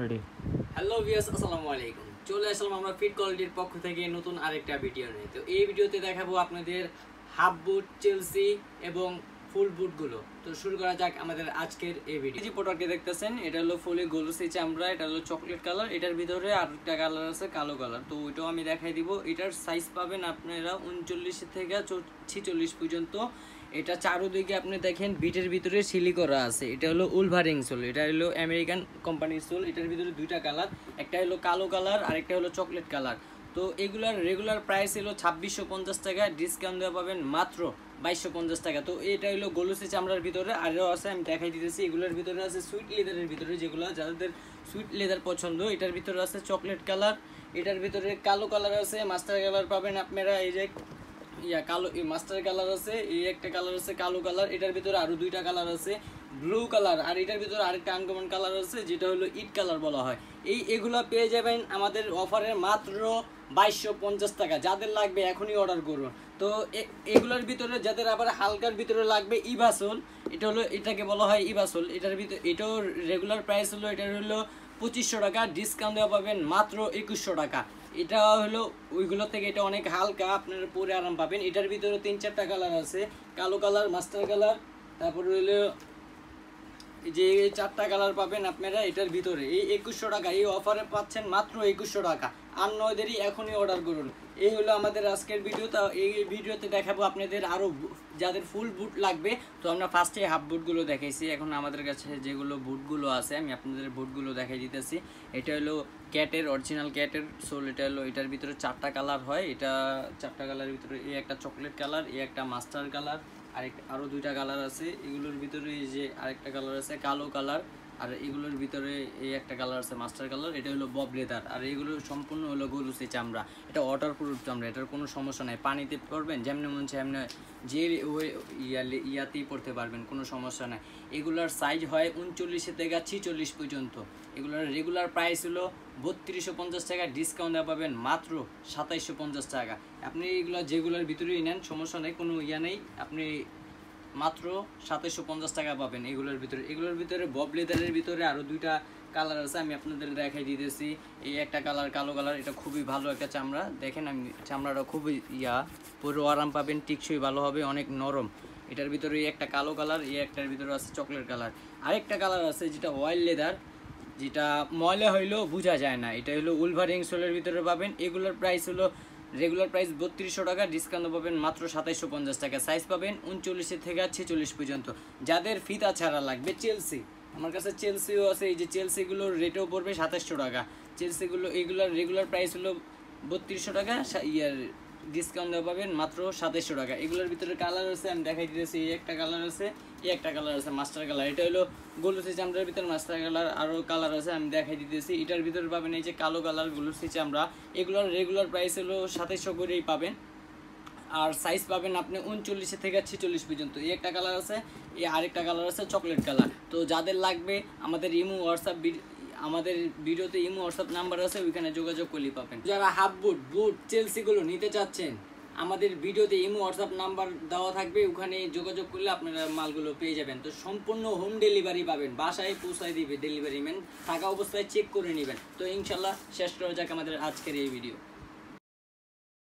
Ready. Hello viewers, আসসালামু আলাইকুম। চলে আসলাম আমরা ফিট কোয়ালিটির পক্ষ থেকে নতুন আরেকটা ভিডিও নিয়ে। তো এই ভিডিওতে দেখাবো আপনাদের হাফ বুট, চেলসি এবং ফুল বুটগুলো। তো শুরু করা যাক আমাদের আজকের এই ভিডিও। যে প্রোডাক্টটি দেখতেছেন এটা হলো ফুলি গোলুসি চামড়া, এটা হলো চকলেট কালার, এটার ভিতরে আরেকটা কালার আছে কালো কালার। তো ওইটাও আমি দেখাই দিব। এটার সাইজ পাবেন আপনারা 39 থেকে 46 পর্যন্ত। এটা চারোদিকে আপনি দেখেন বিটের ভিতরে সিলি করা আছে। এটা হলো উলভারিং সোল, এটা হলো আমেরিকান কোম্পানির সোল। এটার ভিতরে দুইটা কালার, একটা হলো কালো কালার আর একটা হলো চকলেট কালার। তো এগুলার রেগুলার প্রাইস হলো 2650 টাকা, ডিসকাউন্ট দেওয়া পাবেন মাত্র 2250 টাকা। তো এটা হলো গোলুসি চামড়ার ভিতরে আরও আছে, আমি দেখাই দিতেছি। এগুলোর ভিতরে আছে সুইট লেদারের ভিতরে, যেগুলো যাদের সুইট লেদার পছন্দ। এটার ভিতরে আছে চকলেট কালার, এটার ভিতরে কালো কালার আছে, মাস্টার কালার পাবেন আপনারা। এই যে কালো মাস্টার কালার আছে, এই একটা কালার আছে কালো কালার, এটার ভিতরে আরো দুইটা কালার আছে ব্লু কালার, আর এটার ভিতরে আরেকটা আনকমন কালার আছে যেটা হলো ইট কালার বলা হয়। এগুলো পেয়ে যাবেন আমাদের অফারে মাত্র 2250 টাকা। যাদের লাগবে এখনই অর্ডার করুন। তো এগুলোর ভিতরে যাদের আবার হালকার ভিতরে লাগবে ইভাসোল, এটা হলো এটাকে বলা হয় ইভাসোল। এটার ভিতরে এটাও রেগুলার প্রাইস হলো এটার হলো 2500 টাকা, ডিসকাউন্ট দেওয়া পাবেন মাত্র 2100 টাকা। এটা হলো ওইগুলো থেকে এটা অনেক হালকা, আপনারা পরে আরাম পাবেন। এটার ভিতরে 3-4টা কালার আছে, কালো কালার, মাস্টার কালার, তারপরে হলো যে 4টা কালার পাবেন আপনারা এটার ভিতরে। এই 2100 টাকা, এই অফারে পাচ্ছেন মাত্র 2100 টাকা। আর নয় দেরি, এখনই অর্ডার করুন। এই হলো আমাদের আজকের ভিডিও। তা এই ভিডিওতে দেখাবো আপনাদের আরও যাদের ফুল বুট লাগবে। তো আমরা ফার্স্টে হাফ বুটগুলো দেখাইছি, এখন আমাদের কাছে যেগুলো বুটগুলো আছে আমি আপনাদের বুটগুলো দেখাই দিতেছি। এটা হলো ক্যাটের, অরিজিনাল ক্যাটের সোল। এটা হলো এটার ভিতরে 4টা কালার হয়। এটা 4টা কালারের ভিতরে এই একটা চকলেট কালার, এই একটা মাস্টার কালার, আরও দুইটা কালার আছে। এগুলোর ভিতরে এই যে আরেকটা কালার আছে কালো কালার, আর এগুলোর ভিতরে এই একটা কালার আছে মাস্টার কালার। এটা হলো বব লেদার, আর এগুলো সম্পূর্ণ হলো গোলুসি চামড়া। এটা ওয়াটার প্রুফ চামড়া, এটার কোনো সমস্যা নাই। পানিতে পড়বেন যেমনি মন চায় এমনি যে ইয়াতেই পড়তে পারবেন, কোনো সমস্যা নাই। এগুলোর সাইজ হয় 39 থেকে 46 পর্যন্ত। এগুলোর রেগুলার প্রাইস হলো 3250 টাকা, ডিসকাউন্ট দেওয়া পাবেন মাত্র 2750 টাকা। আপনি এগুলো যেগুলোর ভিতরেই নেন সমস্যা নেই, কোনো ইয়া নেই, আপনি মাত্র 2750 টাকা পাবেন এগুলোর ভিতরে। এগুলোর ভিতরে বব লেদারের ভিতরে আরও দুইটা কালার আছে, আমি আপনাদের দেখাই দিতেছি। এই একটা কালার কালো কালার, এটা খুবই ভালো একটা চামড়া। দেখেন আমি চামড়াটা খুবই পুরো আরাম পাবেন, টিকসই ভালো হবে, অনেক নরম। এটার ভিতরে এই একটা কালো কালার, এই একটার ভিতরে আছে চকলেট কালার। আরেকটা কালার আছে যেটা অয়েল লেদার, যেটা ময়লা হইলেও বোঝা যায় না। এটা হলো উলভারিং সোলের ভিতরে পাবেন। এগুলোর প্রাইস হলো রেগুলার প্রাইস 3200 টাকা, ডিসকাউন্ট পাবেন মাত্র 2750 টাকা। সাইজ পাবেন 39 থেকে 46 পর্যন্ত। যাদের ফিতা ছাড়া লাগবে চেলসি, আমার কাছে চেলসিও আছে। এই যে চেলসিগুলোর রেটও পড়বে 2700 টাকা। চেলসিগুলো এগুলোর রেগুলার প্রাইস হলো 3200 টাকা, ডিসকাউন্ট দেওয়া পাবেন মাত্র 2700 টাকা। এগুলোর ভিতরে কালার আছে, আমি দেখাই দিতেছি। এই একটা কালার আছে, এই একটা কালার আছে মাস্টার কালার। এটা হলো গোলুসি চামড়ার ভিতরে মাস্টার কালার, আরও কালার আছে আমি দেখাই দিতেছি। এটার ভিতরে পাবেন এই যে কালো কালার গোলুসি চামড়া। এগুলোর রেগুলার প্রাইস হলো 2700 করেই পাবেন, আর সাইজ পাবেন আপনি 39 থেকে 46 পর্যন্ত। এই একটা কালার আছে, এই আরেকটা কালার আছে চকলেট কালার। তো যাদের লাগবে আমাদের ইমো হোয়াটসঅ্যাপ, আমাদের ভিডিওতে ইমো হোয়াটসঅ্যাপ নাম্বার আছে, ওইখানে যোগাযোগ করলেই পাবেন। যারা হাফ বুট চেলসিগুলো নিতে চাচ্ছেন, আমাদের ভিডিওতে ইমো হোয়াটসঅ্যাপ নাম্বার দেওয়া থাকবে, ওখানে যোগাযোগ করলে আপনারা মালগুলো পেয়ে যাবেন। তো সম্পূর্ণ হোম ডেলিভারি পাবেন, বাসায় পৌঁছায় দিবে ডেলিভারি ম্যান, থাকা অবস্থায় চেক করে নেবেন। তো ইনশাল্লাহ শেষ করা যাক আমাদের আজকের এই ভিডিও।